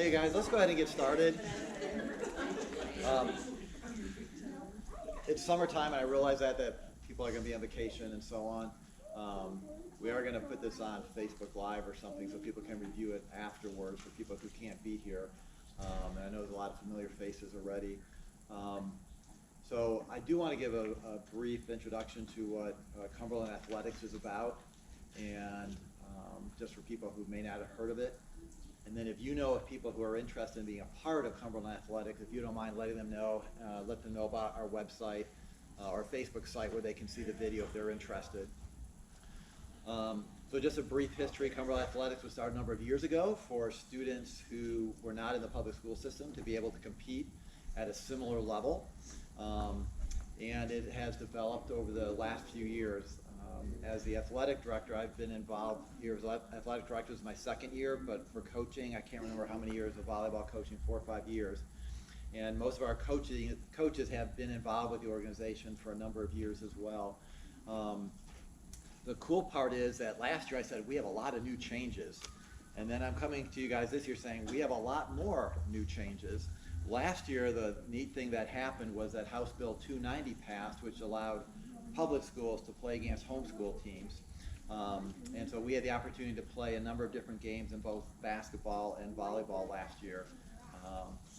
Okay, guys, let's go ahead and get started. It's summertime, and I realize that people are going to be on vacation and so on. We are going to put this on Facebook Live or something so people can review it afterwards for people who can't be here. And I know there's a lot of familiar faces already. So I do want to give a brief introduction to what Cumberland Athletics is about, and just for people who may not have heard of it. And then if you know of people who are interested in being a part of Cumberland Athletics, if you don't mind letting them know, let them know about our website, our Facebook site where they can see the video if they're interested. So just a brief history, Cumberland Athletics was started a number of years ago for students who were not in the public school system to be able to compete at a similar level. And it has developed over the last few years. As the athletic director, I've been involved here as athletic director. This is my second year, but for coaching, I can't remember how many years of volleyball coaching, 4 or 5 years. And most of our coaches have been involved with the organization for a number of years as well. The cool part is that last year I said we have a lot of new changes. And then I'm coming to you guys this year saying we have a lot more new changes. Last year, the neat thing that happened was that House Bill 290 passed, which allowed public schools to play against homeschool teams. And so we had the opportunity to play a number of different games in both basketball and volleyball last year.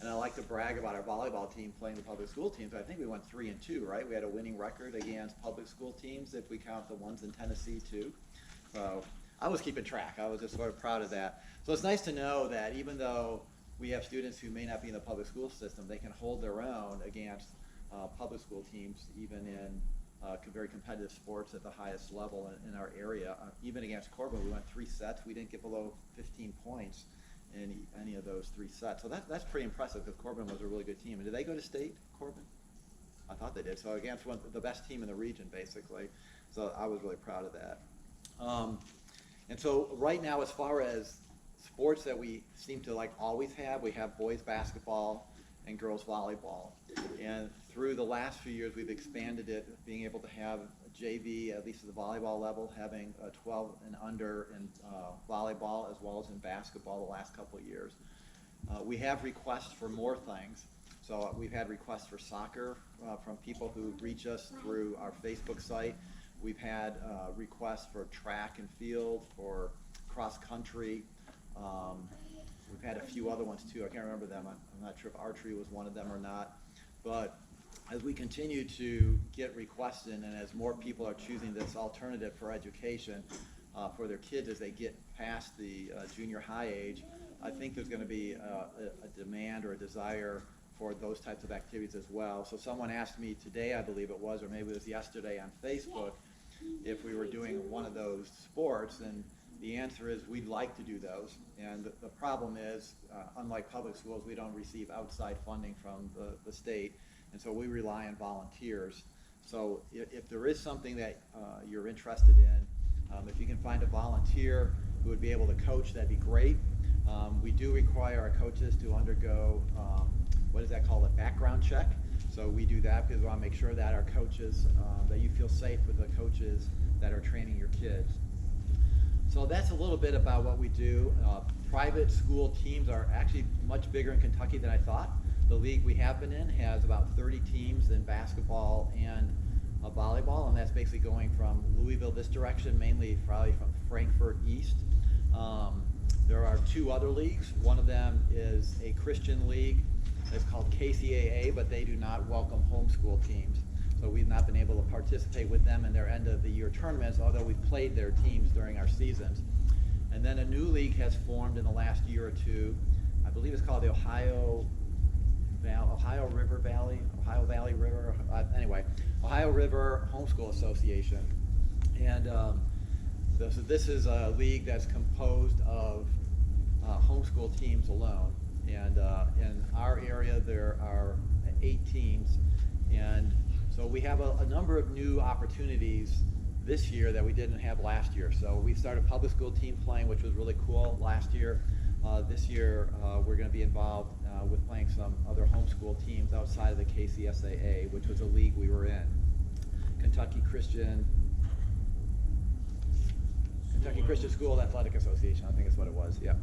And I like to brag about our volleyball team playing the public school teams. I think we went 3-2, right? We had a winning record against public school teams if we count the ones in Tennessee too. So I was keeping track. I was just sort of proud of that. So it's nice to know that even though we have students who may not be in the public school system, they can hold their own against public school teams, even in very competitive sports at the highest level in our area. Even against Cumberland, we went 3 sets. We didn't get below 15 points in any of those 3 sets. So that's pretty impressive because Cumberland was a really good team. And did they go to state, Cumberland? I thought they did. So against the best team in the region, basically. So I was really proud of that. And so right now, as far as sports that we seem to always have, we have boys basketball and girls volleyball. And through the last few years, we've expanded it, being able to have a JV, at least at the volleyball level, having a 12 and under in volleyball as well as in basketball the last couple of years. We have requests for more things. So we've had requests for soccer from people who reach us through our Facebook site. We've had requests for track and field, for cross country. We've had a few other ones too. I can't remember them. I'm not sure if archery was one of them or not. But as we continue to get requests in, and as more people are choosing this alternative for education for their kids as they get past the junior high age, I think there's going to be a demand or a desire for those types of activities as well. So someone asked me today, I believe it was, or maybe it was yesterday on Facebook, if we were doing one of those sports, and the answer is we'd like to do those. And the problem is, unlike public schools, we don't receive outside funding from the state, and so we rely on volunteers. So if there is something that you're interested in, if you can find a volunteer who would be able to coach, that'd be great. We do require our coaches to undergo, what is that called, a background check. So we do that because we want to make sure that our coaches, that you feel safe with the coaches that are training your kids. So that's a little bit about what we do. Private school teams are actually much bigger in Kentucky than I thought. The league we have been in has about 30 teams in basketball and volleyball, and that's basically going from Louisville this direction, mainly probably from Frankfurt east. There are 2 other leagues. One of them is a Christian league. It's called KCAA, but they do not welcome homeschool teams. So we've not been able to participate with them in their end of the year tournaments, although we've played their teams during our seasons. And then a new league has formed in the last year or 2. I believe it's called the Ohio River Homeschool Association. And so this is a league that's composed of homeschool teams alone. And in our area, there are 8 teams. And so we have a number of new opportunities this year that we didn't have last year. So we started public school team playing, which was really cool last year. This year, we're going to be involved with playing some other homeschool teams outside of the KCSAA, which was a league we were in. Kentucky Christian School Athletic Association, I think is what it was, yeah.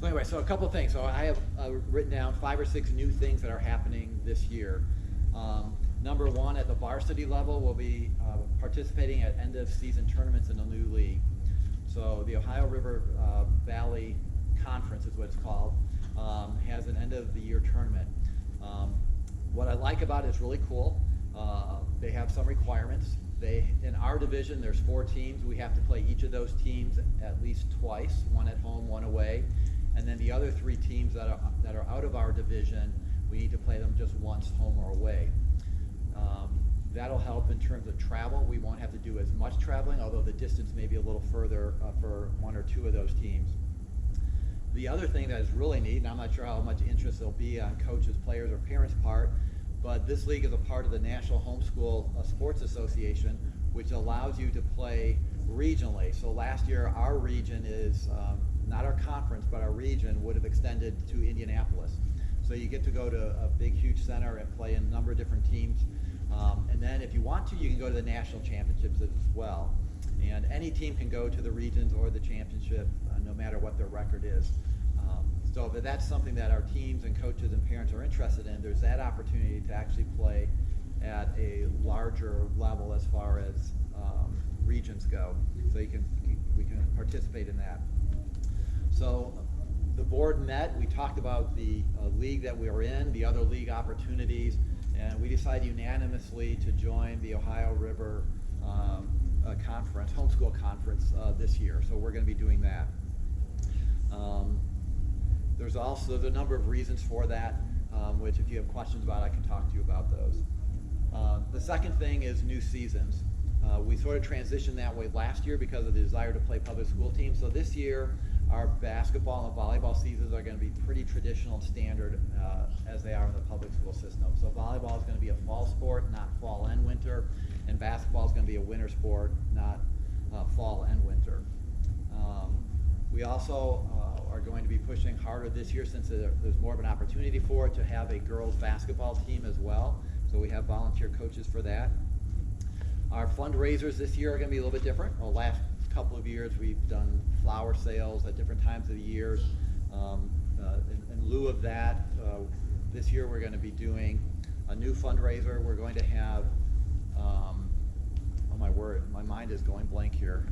So anyway, so a couple of things. So I have written down 5 or 6 new things that are happening this year. Number one, at the varsity level, we'll be participating at end of season tournaments in a new league. So the Ohio River Valley Conference is what it's called, has an end of the year tournament. What I like about it is really cool. They have some requirements. In our division, there's 4 teams. We have to play each of those teams at least twice, one at home, one away. And then the other 3 teams that are out of our division, we need to play them just once, home or away. That'll help in terms of travel. We won't have to do as much traveling, although the distance may be a little further for 1 or 2 of those teams. The other thing that is really neat, and I'm not sure how much interest there'll be on coaches, players, or parents' part, but this league is a part of the National Homeschool Sports Association, which allows you to play regionally. So last year, our region is, not our conference, but our region would have extended to Indianapolis. So you get to go to a big, huge center and play in a number of different teams. And then if you want to, you can go to the national championships as well. And any team can go to the regions or the championship, no matter what their record is. So if that's something that our teams and coaches and parents are interested in, there's that opportunity to actually play at a larger level as far as regions go. So we can participate in that. So the board met, we talked about the league that we were in, the other league opportunities, and we decided unanimously to join the Ohio River Conference, homeschool conference this year. So we're going to be doing that. There's a number of reasons for that, which if you have questions about, I can talk to you about those. The second thing is new seasons. We sort of transitioned that way last year because of the desire to play public school teams. So this year, our basketball and volleyball seasons are going to be pretty traditional and standard as they are in the public school system. So volleyball is going to be a fall sport, not fall and winter, and basketball is going to be a winter sport, not fall and winter. We also are going to be pushing harder this year, since there's more of an opportunity for it, to have a girls basketball team as well. So we have volunteer coaches for that. Our fundraisers this year are going to be a little bit different. The last couple of years we've done flower sales at different times of the year. In lieu of that, this year we're going to be doing a new fundraiser. We're going to have, oh my word, my mind is going blank here.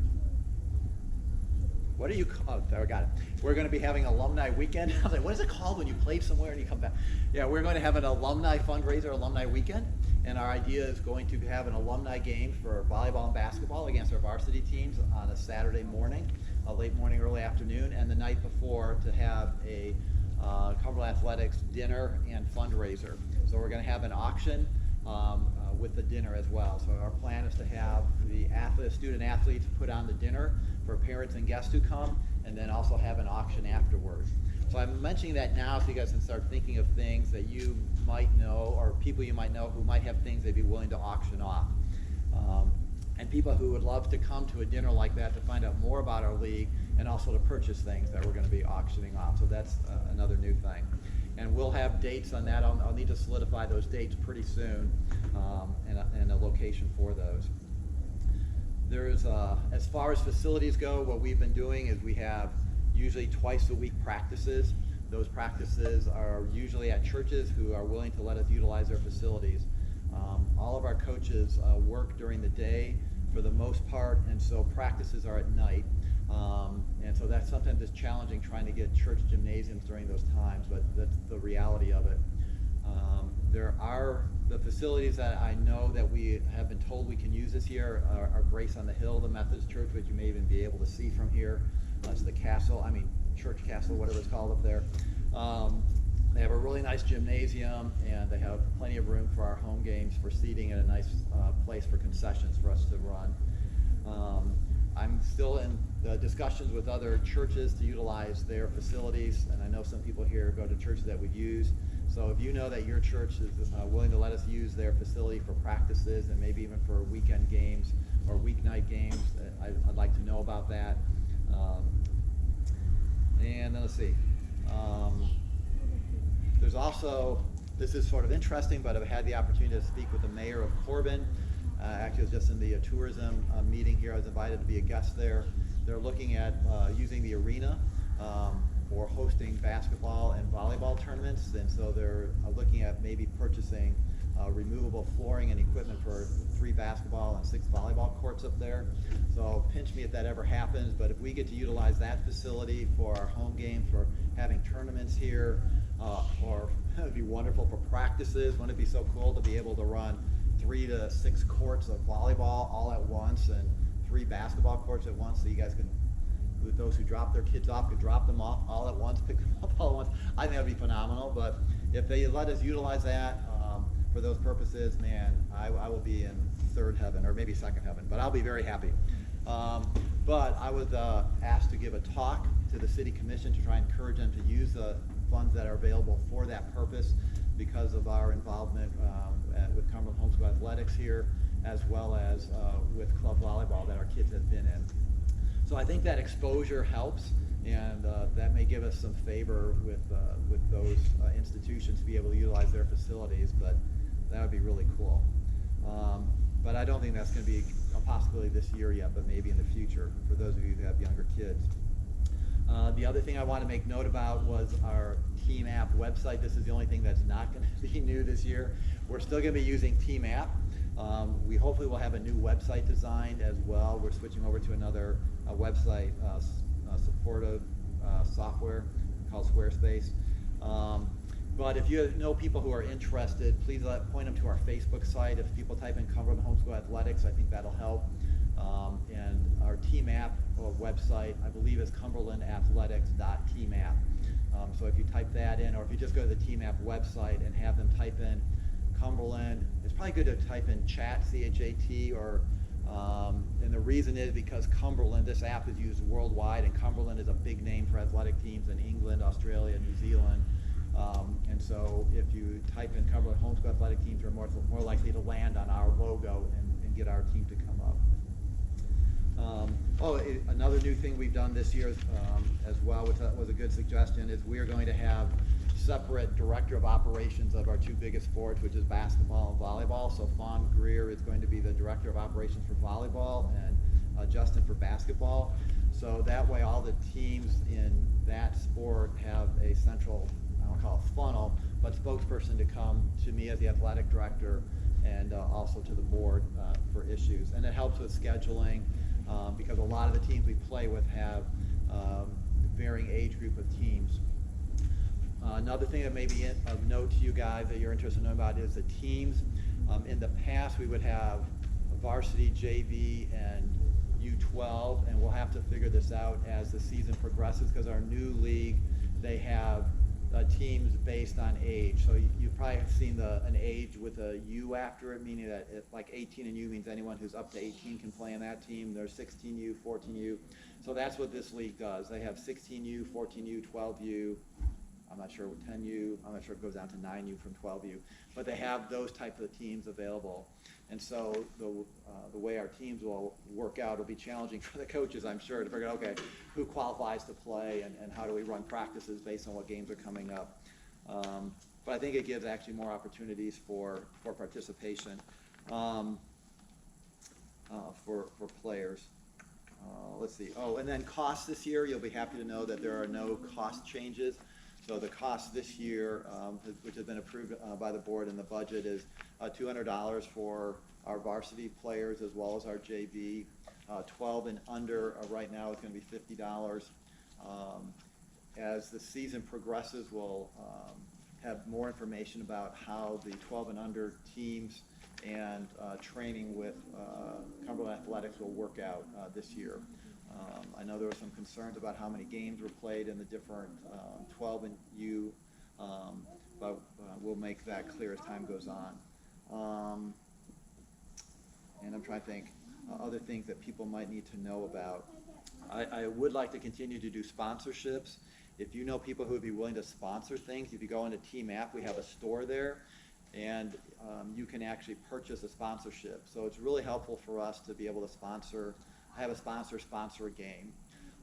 What do you call it? Oh, I got it. We're going to be having alumni weekend. I was like, what is it called when you played somewhere and you come back? Yeah, we're going to have an alumni fundraiser, alumni weekend. And our idea is going to have an alumni game for volleyball and basketball against our varsity teams on a Saturday morning, a late morning, early afternoon, and the night before to have a Cumberland Athletics dinner and fundraiser. So we're going to have an auction with the dinner as well. So our plan is to have the student athletes put on the dinner for parents and guests who come, and then also have an auction afterwards. So I'm mentioning that now so you guys can start thinking of things that you might know, or people you might know who might have things they'd be willing to auction off. And people who would love to come to a dinner like that to find out more about our league, and also to purchase things that we're going to be auctioning off. So that's another new thing. And we'll have dates on that. I'll need to solidify those dates pretty soon, and a location for those. There's, as far as facilities go, what we've been doing is we have usually twice a week practices. Those practices are usually at churches who are willing to let us utilize their facilities. All of our coaches work during the day for the most part, and so practices are at night. And so that's sometimes it's challenging trying to get church gymnasiums during those times, but that's the reality of it. There are the facilities that I know that we have been told we can use this year are Grace on the Hill, the Methodist Church, which you may even be able to see from here. It's the castle, church castle, whatever it's called up there. They have a really nice gymnasium, and they have plenty of room for our home games, for seating, and a nice place for concessions for us to run. I'm still in the discussions with other churches to utilize their facilities, and I know some people here go to churches that would use. So if you know that your church is willing to let us use their facility for practices, and maybe even for weekend games or weeknight games, I'd like to know about that. And then let's see. There's also, this is sort of interesting, but I've had the opportunity to speak with the mayor of Corbin. Actually, I was just in the tourism meeting here. I was invited to be a guest there. They're looking at using the arena for hosting basketball and volleyball tournaments, and so they're looking at maybe purchasing removable flooring and equipment for 3 basketball and 6 volleyball courts up there. So pinch me if that ever happens, but if we get to utilize that facility for our home games, for having tournaments here, or it would be wonderful for practices. Wouldn't it be so cool to be able to run 3 to 6 courts of volleyball all at once and 3 basketball courts at once, so you guys can, with those who drop their kids off, could drop them off all at once, pick them up all at once. I think that would be phenomenal, but if they let us utilize that for those purposes, man, I will be in 3rd heaven, or maybe 2nd heaven, but I'll be very happy. But I was asked to give a talk to the City Commission to try and encourage them to use the funds that are available for that purpose because of our involvement with Cumberland Homeschool Athletics here, as well as with club volleyball that our kids have been in. So I think that exposure helps, and that may give us some favor with those institutions to be able to utilize their facilities, but that would be really cool. But I don't think that's going to be a possibility this year yet, but maybe in the future for those of you who have younger kids. The other thing I want to make note about was our Team App website. This is the only thing that's not going to be new this year. We're still going to be using Team App. We hopefully will have a new website designed as well. We're switching over to another website supportive software called Squarespace. But if you know people who are interested, please point them to our Facebook site. If people type in Cumberland Homeschool Athletics, I think that'll help. And our Team App website, I believe, is cumberlandathletics.teamapp. So if you type that in, or if you just go to the Team App website and have them type in Cumberland, it's probably good to type in chat, C-H-A-T, or and the reason is because Cumberland, this app is used worldwide, and Cumberland is a big name for athletic teams in England, Australia, New Zealand. And so if you type in Cumberland Homeschool Athletic Teams, you're more likely to land on our logo and get our team to come up. Another new thing we've done this year as well, which was a good suggestion, is we are going to have separate director of operations of our 2 biggest sports, which is basketball and volleyball. So Fawn Greer is going to be the director of operations for volleyball, and Justin for basketball. So that way all the teams in that sport have a central, I don't call it funnel, but spokesperson to come to me as the athletic director, and also to the board for issues. And it helps with scheduling because a lot of the teams we play with have varying age group of teams. Another thing that may be of note to you guys that you're interested in knowing about is the teams. In the past, we would have varsity, JV, and U12, and we'll have to figure this out as the season progresses, because our new league, they have teams based on age. So you've probably seen an age with a U after it, meaning that like 18 and U means anyone who's up to 18 can play in that team. There's 16U, 14U. So that's what this league does. They have 16U, 14U, 12U. I'm not sure what 10U, I'm not sure it goes down to 9U from 12U, but they have those types of teams available. And so the way our teams will work out will be challenging for the coaches, I'm sure, to figure out, okay, who qualifies to play and how do we run practices based on what games are coming up. But I think it gives actually more opportunities for participation for players. Let's see. Oh, and then costs this year, you'll be happy to know that there are no cost changes. So the cost this year, which has been approved by the board in the budget, is $200 for our varsity players as well as our JV. 12 and under right now is going to be $50. As the season progresses, we'll have more information about how the 12 and under teams and training with Cumberland Athletics will work out this year. I know there were some concerns about how many games were played in the different 12 and U, but we'll make that clear as time goes on. And I'm trying to think other things that people might need to know about. I would like to continue to do sponsorships. If you know people who would be willing to sponsor things, if you go into Team App, we have a store there, and you can actually purchase a sponsorship. So it's really helpful for us to be able to have a sponsor a game.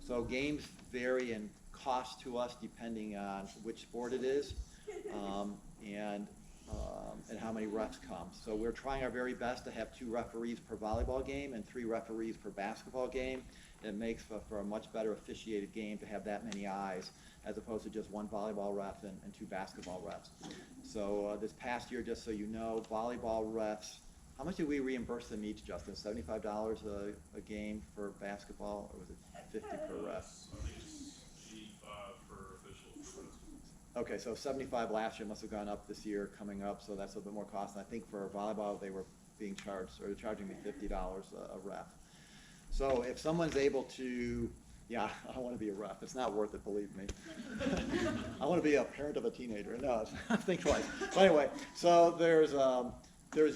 So games vary in cost to us depending on which sport it is, and how many refs come. So we're trying our very best to have 2 referees per volleyball game and 3 referees per basketball game. It makes for a much better officiated game to have that many eyes. as opposed to just one volleyball ref and two basketball refs. So this past year, just so you know, volleyball refs, how much did we reimburse them each, Justin? $75 a game for basketball, or was it 50 per ref? I think it's 85 per official. Okay, so 75 last year, must have gone up this year coming up, so that's a little bit more cost. And I think for volleyball, they were being charged, or charging me $50 a ref. So if someone's able to, yeah, I want to be a ref. It's not worth it, believe me. I want to be a parent of a teenager. No, think twice. But anyway, so there's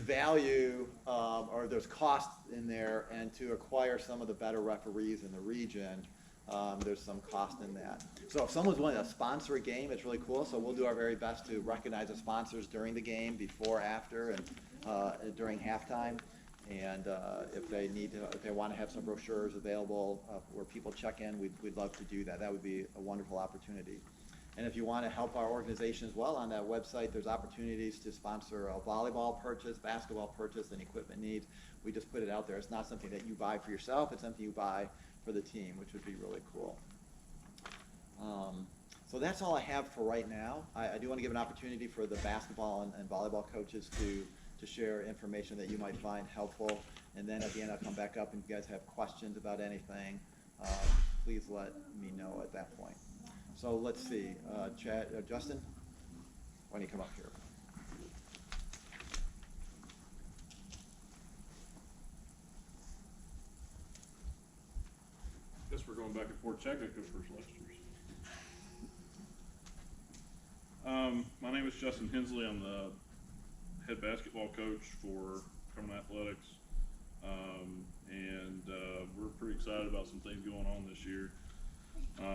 value or there's cost in there, and to acquire some of the better referees in the region, there's some cost in that. So if someone's willing to sponsor a game, it's really cool. So we'll do our very best to recognize the sponsors during the game, before, after, and during halftime. And if they want to have some brochures available where people check in, we'd love to do that. That would be a wonderful opportunity. And if you want to help our organization as well, on that website, there's opportunities to sponsor a volleyball purchase, basketball purchase, and equipment needs. We just put it out there. It's not something that you buy for yourself. It's something you buy for the team, which would be really cool. So that's all I have for right now. I do want to give an opportunity for the basketball and volleyball coaches to share information that you might find helpful. And then at the end, I'll come back up, and if you guys have questions about anything, please let me know at that point. So let's see, Chad, Justin, why don't you come up here? Guess we're going back and forth. Chad, go first, last year. My name is Justin Hensley. I'm the head basketball coach for Cumberland Athletics, and we're pretty excited about some things going on this year.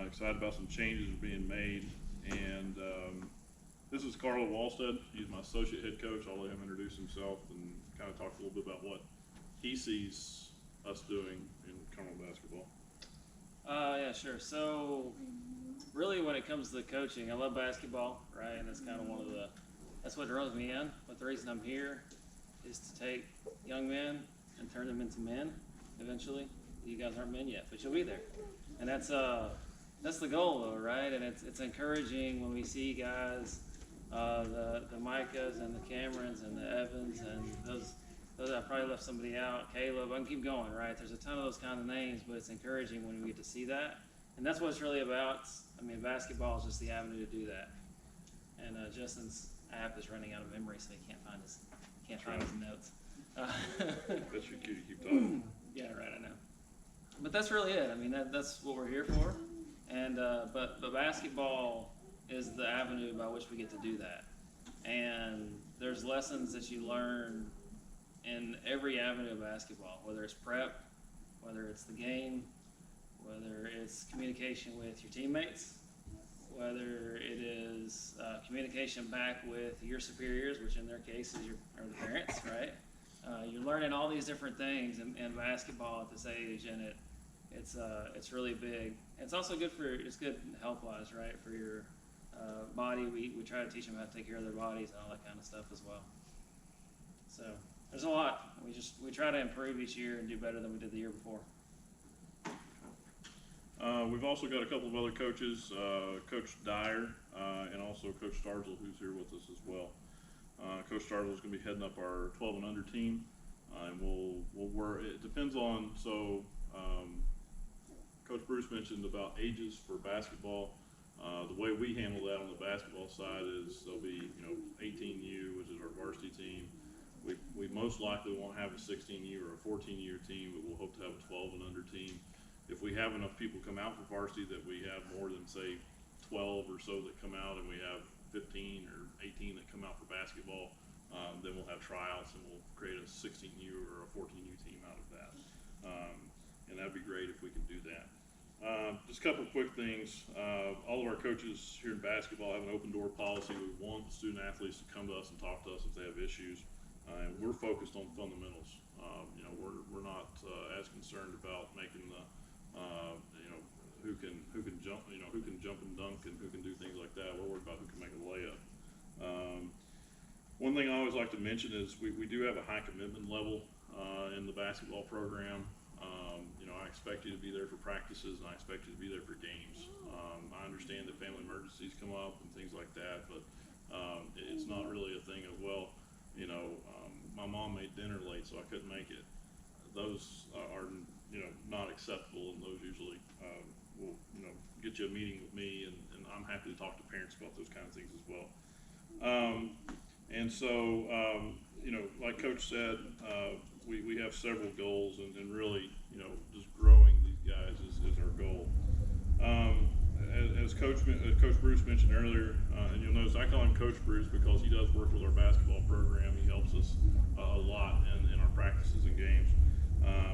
Excited about some changes being made, and this is Carlo Walstead. He's my associate head coach. I'll let him introduce himself and kind of talk a little bit about what he sees us doing in Cumberland basketball. Yeah, sure. So really when it comes to the coaching, I love basketball, right? And that's kind of that's what draws me in. But the reason I'm here is to take young men and turn them into men eventually. You guys aren't men yet, but you'll be there. And that's the goal though, right? And it's encouraging when we see guys, the Micahs and the Camerons and the Evans and those I probably left somebody out, Caleb, I can keep going, right? There's a ton of those kind of names, but it's encouraging when we get to see that. And that's what it's really about. I mean, basketball is just the avenue to do that. And Justin's app is running out of memory, so he can't find his notes. That's your cue to keep talking. Yeah, right, I know. But that's really it. I mean, that's what we're here for. And but basketball is the avenue by which we get to do that. And there's lessons that you learn in every avenue of basketball, whether it's prep, whether it's the game, whether it's communication with your teammates, whether it is communication back with your superiors, which in their case are the parents, right? You're learning all these different things in basketball at this age, and it's really big. It's also good it's good health-wise, right? For your body, we try to teach them how to take care of their bodies and all that kind of stuff as well. So there's a lot. We try to improve each year and do better than we did the year before. We've also got a couple of other coaches, Coach Dyer and also Coach Starzl, who's here with us as well. Coach Starzl is going to be heading up our 12 and under team, and we'll work. It depends on Coach Bruce mentioned about ages for basketball. The way we handle that on the basketball side is there'll be 18U, which is our varsity team. We most likely won't have a 16U or a 14U team, but we'll hope to have a 12 and under team. If we have enough people come out for varsity that we have more than say 12 or so that come out, and we have 15 or 18 that come out for basketball, then we'll have tryouts and we'll create a 16U or a 14U team out of that. And that'd be great if we can do that. Just a couple quick things. All of our coaches here in basketball have an open door policy. We want student athletes to come to us and talk to us if they have issues. And we're focused on fundamentals. We're not as concerned about making the who can jump, who can jump and dunk and who can do things like that. We're worried about who can make a layup. One thing I always like to mention is we do have a high commitment level in the basketball program. I expect you to be there for practices, and I expect you to be there for games. I understand that family emergencies come up and things like that, but it's not really a thing of, well, you know, my mom made dinner late, so I couldn't make it. Those are, you know, not acceptable, and those usually will, you know, get you a meeting with me, and I'm happy to talk to parents about those kind of things as well. And so, you know, like Coach said, we have several goals, and really, you know, just growing these guys is our goal. As Coach Bruce mentioned earlier, and you'll notice I call him Coach Bruce because he does work with our basketball program. He helps us a lot in our practices and games.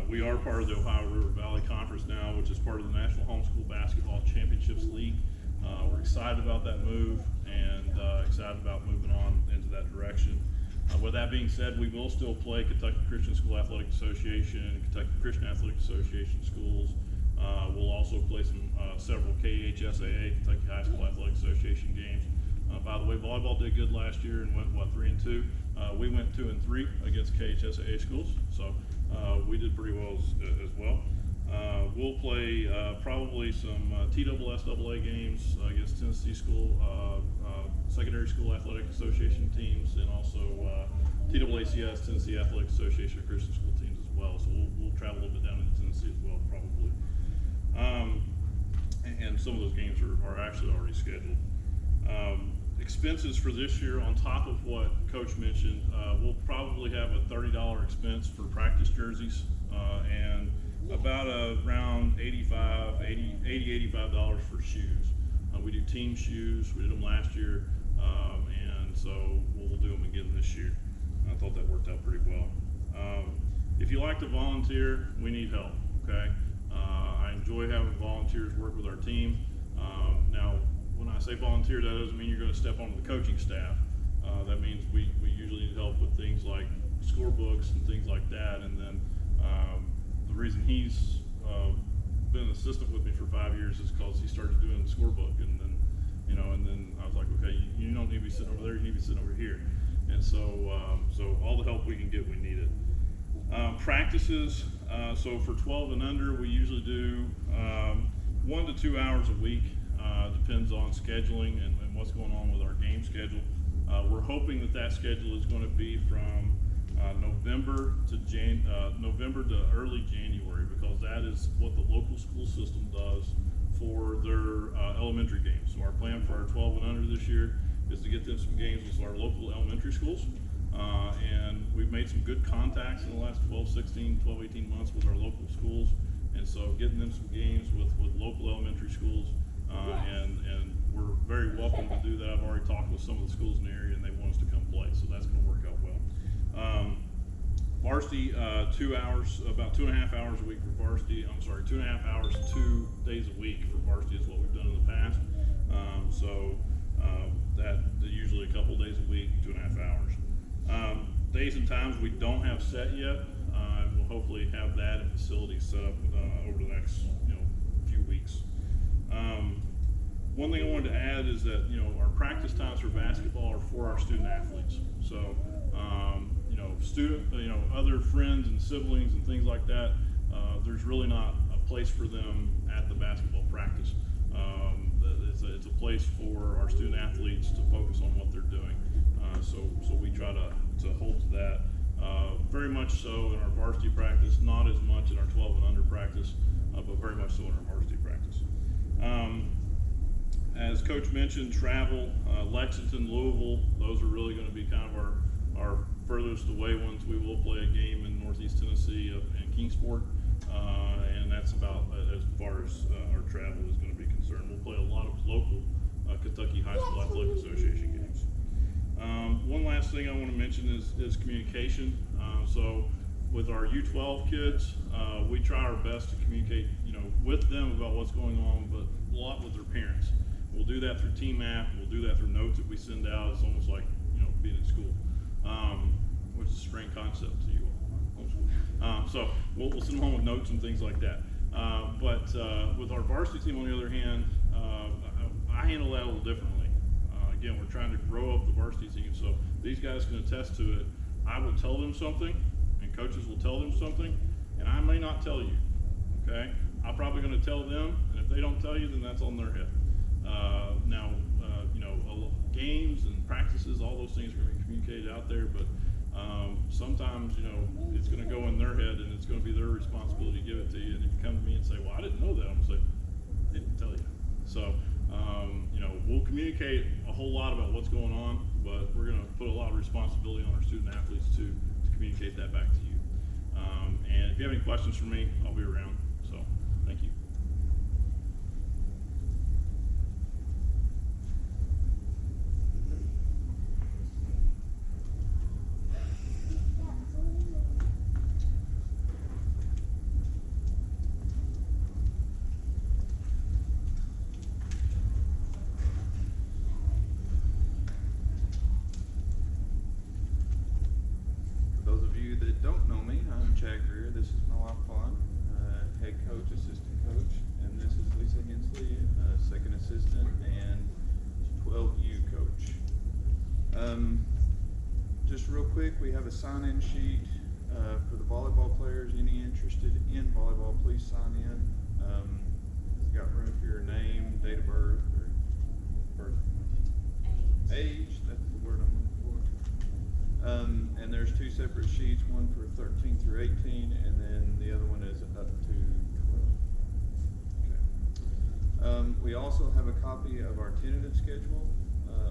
We are part of the Ohio River Valley Conference now, which is part of the National Homeschool Basketball Championships League. We're excited about that move, and excited about moving on into that direction. With that being said, we will still play Kentucky Christian School Athletic Association, Kentucky Christian Athletic Association schools. We'll also play several KHSAA, Kentucky High School Athletic Association games. By the way, volleyball did good last year and went, what, 3-2? We went 2-3 against KHSAA schools, so we did pretty well as well. We'll play probably some TSSAA games against Tennessee School, Secondary School Athletic Association teams, and also TAACS, Tennessee Athletic Association Christian School teams as well. So we'll travel a little bit down into Tennessee as well, probably. And some of those games are actually already scheduled. Expenses for this year, on top of what Coach mentioned, we'll probably have a $30 expense for practice jerseys, and about around $85 for shoes. We do team shoes. We did them last year, and so we'll do them again this year. I thought that worked out pretty well. If you like to volunteer, we need help, okay? I enjoy having volunteers work with our team. Now, when I say volunteer, that doesn't mean you're going to step onto the coaching staff. That means we usually need help with things like scorebooks and things like that. And then the reason he's been an assistant with me for 5 years is because he started doing the scorebook, and then, you know, and then I was like, okay, you don't need to be sitting over there, you need to be sitting over here. And so, so all the help we can get, we need it. Practices, so for 12 and under, we usually do 1 to 2 hours a week. Depends on scheduling and what's going on with our game schedule. We're hoping that schedule is going to be from November to early January, because that is what the local school system does for their elementary games. So our plan for our 12 and under this year is to get them some games with our local elementary schools. And we've made some good contacts in the last 12, 18 months with our local schools. And so getting them some games with local elementary schools, and we're very welcome to do that. I've already talked with some of the schools in the area, and they want us to come play, so that's going to work out well. Varsity, 2 hours, about 2.5 hours a week for varsity. 2.5 hours, 2 days a week for varsity is what we've done in the past. That usually a couple days a week, 2.5 hours. Days and times we don't have set yet. We'll hopefully have that in facilities set up over the next few weeks. One thing I wanted to add is that our practice times for basketball are for our student athletes. So other friends and siblings and things like that, there's really not a place for them at the basketball practice. It's a place for our student athletes to focus on what they're doing. So we try to hold to that. Very much so in our varsity practice, not as much in our 12 and under practice, but very much so in our varsity practice. As Coach mentioned, travel, Lexington, Louisville, those are really going to be kind of our furthest away ones. We will play a game in Northeast Tennessee in Kingsport, and that's about as far as our travel is going to be concerned. We'll play a lot of local Kentucky High School Athletic Association games. One last thing I want to mention is communication. So with our U12 kids, we try our best to communicate, with them about what's going on, but a lot with their parents. We'll do that through Team App. We'll do that through notes that we send out. It's almost like being in school, which is a strange concept to you all. So we'll send them home with notes and things like that. But with our varsity team, on the other hand, I handle that a little differently. Again, we're trying to grow up the varsity team, so these guys can attest to it. I will tell them something, and coaches will tell them something, and I may not tell you, okay? I'm probably gonna tell them, and if they don't tell you, then that's on their head. Now, you know, games and practices, all those things are gonna be communicated out there, but sometimes, you know, it's gonna go in their head and it's gonna be their responsibility to give it to you. And if you come to me and say, well, I didn't know that, I'm gonna say, I didn't tell you. So, you know, we'll communicate a whole lot about what's going on, but we're gonna put a lot of responsibility on our student athletes to communicate that back to you. And if you have any questions for me, I'll be around. So, thank you. For those of you that don't know me, I'm Chad Greer. This is my wife, Fawn, head coach, assistant coach, and this is Lisa Hensley, second assistant and 12U coach. Just real quick, we have a sign-in sheet for the volleyball players. Any interested in volleyball, please sign in. It's got room for your name, date of birth, or age. That's the word I'm looking for. And there's two separate sheets, one for 13 through 18, and then the other one is up to 12. Okay. We also have a copy of our tentative schedule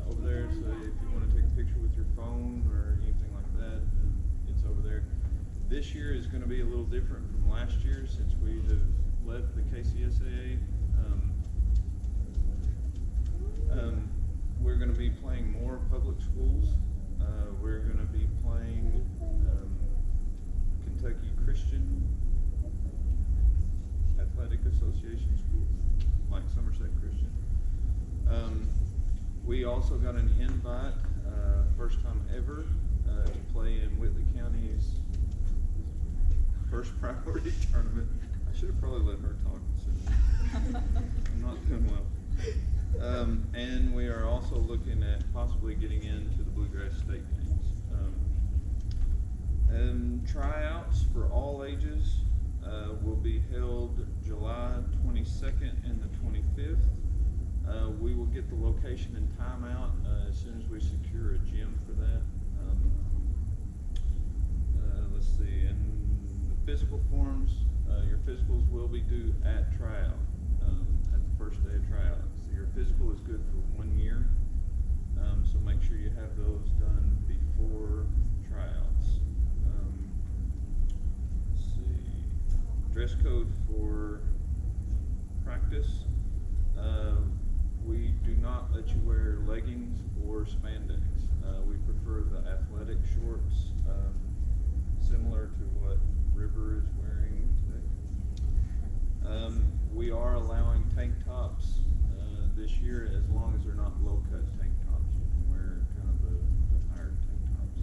over there, so if you want to take a picture with your phone or anything like that, it's over there. This year is going to be a little different from last year since we have left the KCSAA. We're going to be playing more public schools. We're going to be playing Kentucky Christian Athletic Association schools, like Somerset Christian. We also got an invite, first time ever, to play in Whitley County's first priority tournament. I should have probably let her talk instead of me. I'm not doing well. And we are also looking at possibly getting into the Bluegrass State games. Tryouts for all ages will be held July 22nd and the 25th. We will get the location and time out as soon as we secure a gym for that. Let's see, and the physical forms, your physicals will be due at tryout, at the first day of tryout. So your physical is good for 1 year, so make sure you have those done before tryouts. Let's see, dress code for practice. We do not let you wear leggings or spandex. We prefer the athletic shorts, similar to what River is wearing today. We are allowing tank tops this year, as long as they're not low-cut tank tops. You can wear kind of the higher tank tops.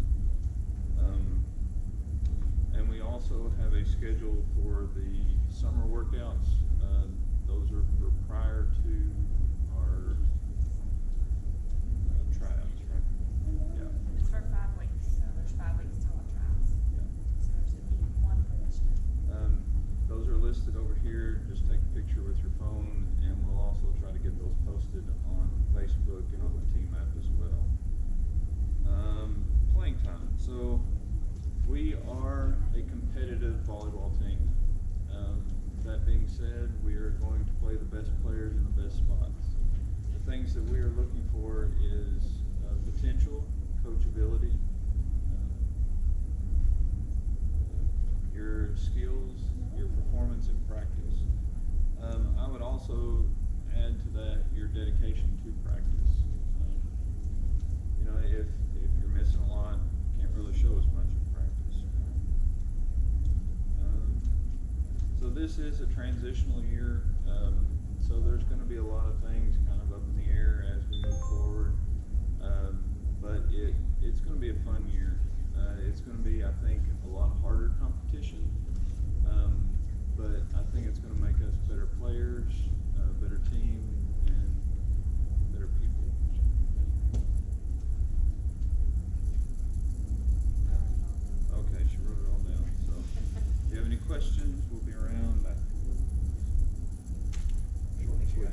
And we also have a schedule for the summer workouts. Those are for prior to our tryouts, right? Yeah. It's for 5 weeks, so there's 5 weeks till our trials. Yeah. So there's a meeting one for this year. Those are listed over here. Just take a picture with your phone, and we'll also try to get those posted on Facebook and on the team app as well. Playing time. So we are a competitive volleyball team. That being said, we are going to play the best players in the best spots. The things that we are looking for is potential, coachability, your skills, your performance in practice. I would also add to that your dedication to practice. You know, if you're missing a lot, you can't really show as much in practice. So this is a transitional year, so there's going to be a lot of things kind of up in the air as we move forward, but it's going to be a fun year. It's going to be, I think, a lot harder competition, but I think it's going to make us better players, better team, and better people. Okay, she wrote it all down. So if you have any questions, we'll be around afterwards. week.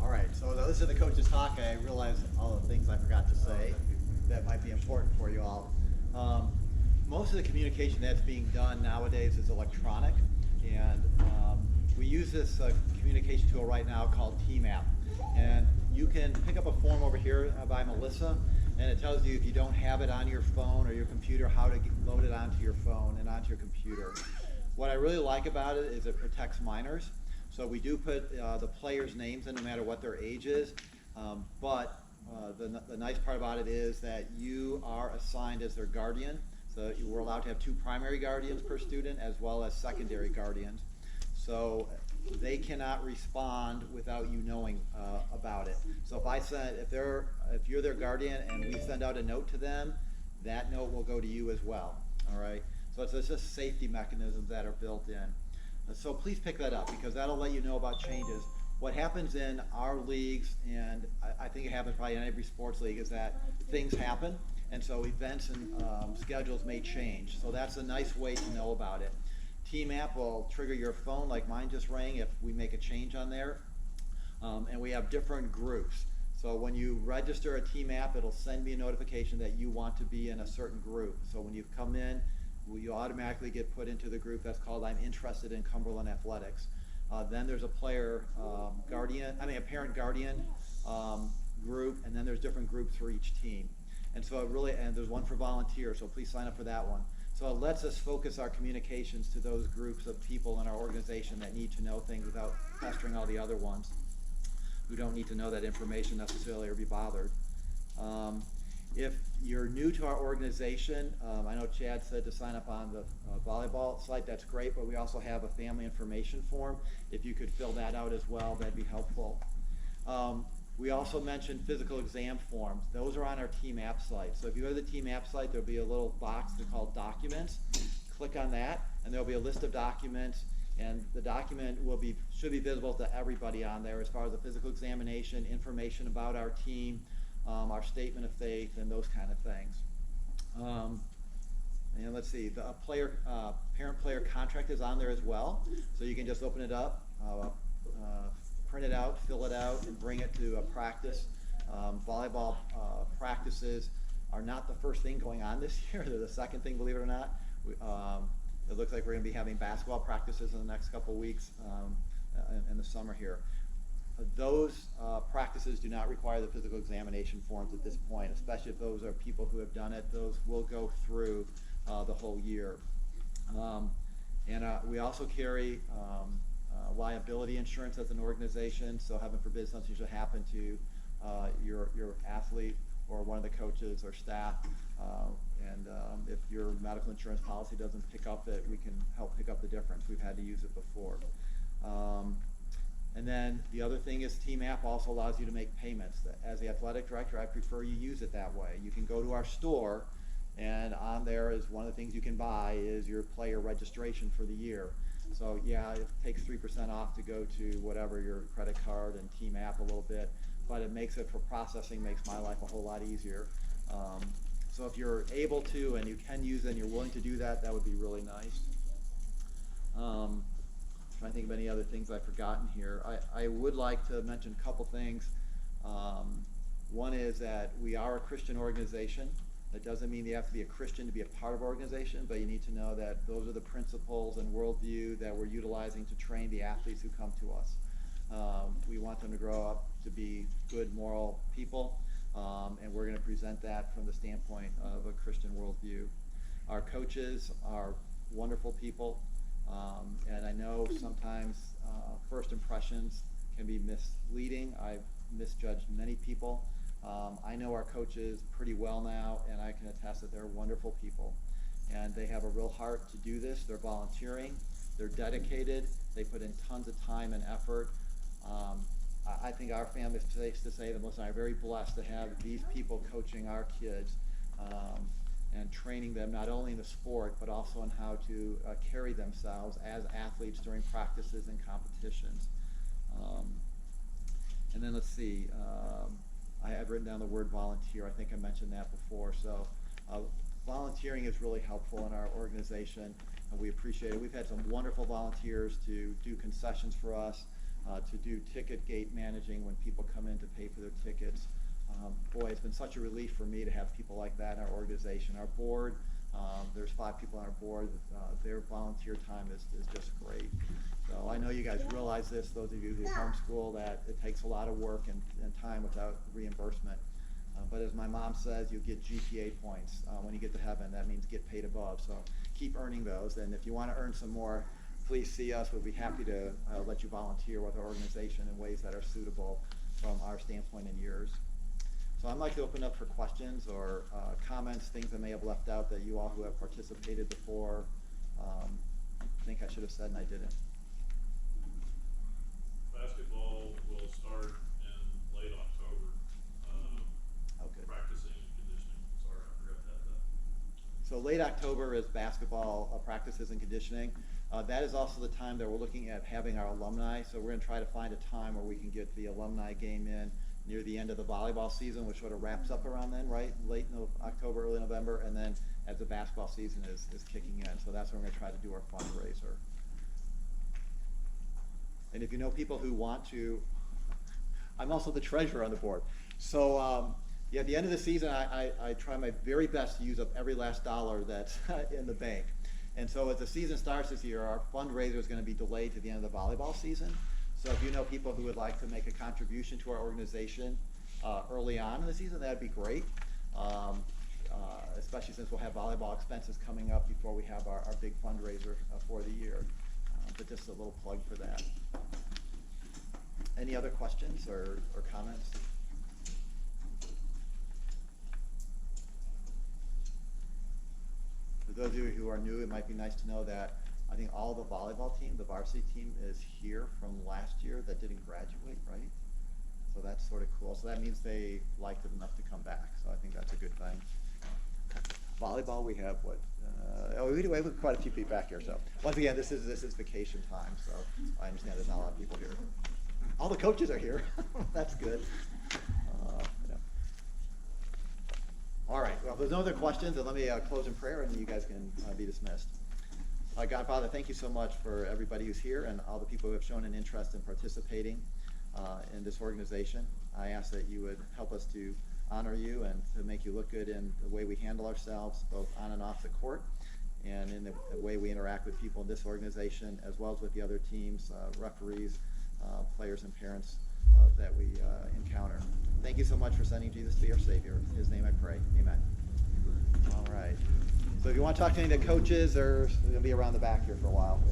All right, so this is the coach's talk. I realize all the things I forgot to say that might be important for you all. Most of the communication that's being done nowadays is electronic, and we use this communication tool right now called TMAP. And you can pick up a form over here by Melissa, and it tells you if you don't have it on your phone or your computer, how to load it onto your phone and onto your computer. What I really like about it is it protects minors. So we do put the players' names in no matter what their age is, but the nice part about it is that you are assigned as their guardian. So we're allowed to have 2 primary guardians per student as well as secondary guardians. So they cannot respond without you knowing about it. So if you're their guardian and we send out a note to them, that note will go to you as well. All right. So it's just safety mechanisms that are built in. So please pick that up because that'll let you know about changes. What happens in our leagues, and I think it happens probably in every sports league, is that things happen, and so events and schedules may change. So that's a nice way to know about it. TMAP will trigger your phone like mine just rang if we make a change on there. And we have different groups. So when you register a TMAP, it'll send me a notification that you want to be in a certain group. So when you come in, you automatically get put into the group that's called I'm interested in Cumberland Athletics. Then there's a parent guardian group, and then there's different groups for each team. And so and there's one for volunteers, so please sign up for that one. So it lets us focus our communications to those groups of people in our organization that need to know things without pestering all the other ones who don't need to know that information necessarily or be bothered. If you're new to our organization, I know Chad said to sign up on the volleyball site, that's great, but we also have a family information form. If you could fill that out as well, that'd be helpful. We also mentioned physical exam forms. Those are on our TMAP site. So if you go to the TMAP site, there'll be a little box called Documents. Click on that, and there'll be a list of documents, and the document should be visible to everybody on there as far as the physical examination, information about our team, our statement of faith, and those kind of things. And let's see, the parent-player contract is on there as well, so you can just open it up, print it out, fill it out, and bring it to a practice. Volleyball practices are not the first thing going on this year. They're the second thing, believe it or not. It looks like we're going to be having basketball practices in the next couple weeks in the summer here. Those practices do not require the physical examination forms at this point, especially if those are people who have done it. Those will go through the whole year. We also carry liability insurance as an organization, so heaven forbid something should happen to your athlete or one of the coaches or staff, if your medical insurance policy doesn't pick up it, we can help pick up the difference. We've had to use it before. And then the other thing is TMAP also allows you to make payments. As the athletic director, I prefer you use it that way. You can go to our store, and on there is one of the things you can buy is your player registration for the year. So yeah, it takes 3% off to go to whatever your credit card and TMAP a little bit, but it makes it for processing, makes my life a whole lot easier. So if you're able to and you can use it and you're willing to do that, that would be really nice. Trying to think of any other things I've forgotten here. I would like to mention a couple things. One is that we are a Christian organization. That doesn't mean you have to be a Christian to be a part of our organization, but you need to know that those are the principles and worldview that we're utilizing to train the athletes who come to us. We want them to grow up to be good, moral people, and we're going to present that from the standpoint of a Christian worldview. Our coaches are wonderful people, and I know sometimes first impressions can be misleading. I've misjudged many people. I know our coaches pretty well now, and I can attest that they're wonderful people. And they have a real heart to do this. They're volunteering. They're dedicated. They put in tons of time and effort. I think our family is safe to say that Melissa and I are very blessed to have these people coaching our kids and training them not only in the sport, but also in how to carry themselves as athletes during practices and competitions. And then let's see. I've written down the word volunteer. I think I mentioned that before. So volunteering is really helpful in our organization. and we appreciate it. We've had some wonderful volunteers to do concessions for us, to do ticket gate managing when people come in to pay for their tickets. Boy, it's been such a relief for me to have people like that in our organization. Our board, there's 5 people on our board. Their volunteer time is just great. So I know you guys realize this, those of you who homeschool, that it takes a lot of work and time without reimbursement. But as my mom says, you get GPA points when you get to heaven. That means get paid above. So keep earning those. And if you want to earn some more, please see us. We'll be happy to let you volunteer with our organization in ways that are suitable from our standpoint and yours. So I'd like to open up for questions or comments, things I may have left out that you all who have participated before think I should have said and I didn't. Basketball will start in late October. Oh, good. Practicing and conditioning. Sorry, I forgot that. So late October is basketball practices and conditioning. That is also the time that we're looking at having our alumni. So we're going to try to find a time where we can get the alumni game in near the end of the volleyball season, which sort of wraps up around then, right? Late October, early November, and then as the basketball season is kicking in. So that's when we're going to try to do our fundraiser. And if you know people who want to, I'm also the treasurer on the board. So yeah, at the end of the season, I try my very best to use up every last dollar that's in the bank. And so as the season starts this year, our fundraiser is going to be delayed to the end of the volleyball season. So if you know people who would like to make a contribution to our organization early on in the season, that'd be great. Especially since we'll have volleyball expenses coming up before we have our big fundraiser for the year. But just a little plug for that. Any other questions or comments? For those of you who are new, it might be nice to know that I think all the volleyball team, the varsity team, is here from last year that didn't graduate, right? So that's sort of cool. So that means they liked it enough to come back. So I think that's a good thing. Volleyball, we have what? We have quite a few people back here. So once again, this is vacation time. So I understand there's not a lot of people here. All the coaches are here. That's good. Yeah. All right. Well, if there's no other questions, then let me close in prayer, and then you guys can be dismissed. God, Father, thank you so much for everybody who's here and all the people who have shown an interest in participating in this organization. I ask that you would help us to honor you and to make you look good in the way we handle ourselves, both on and off the court, and in the way we interact with people in this organization, as well as with the other teams, referees, players, and parents that we encounter. Thank you so much for sending Jesus to be our Savior. In his name I pray. Amen. All right. So if you want to talk to any of the coaches, they're going to be around the back here for a while.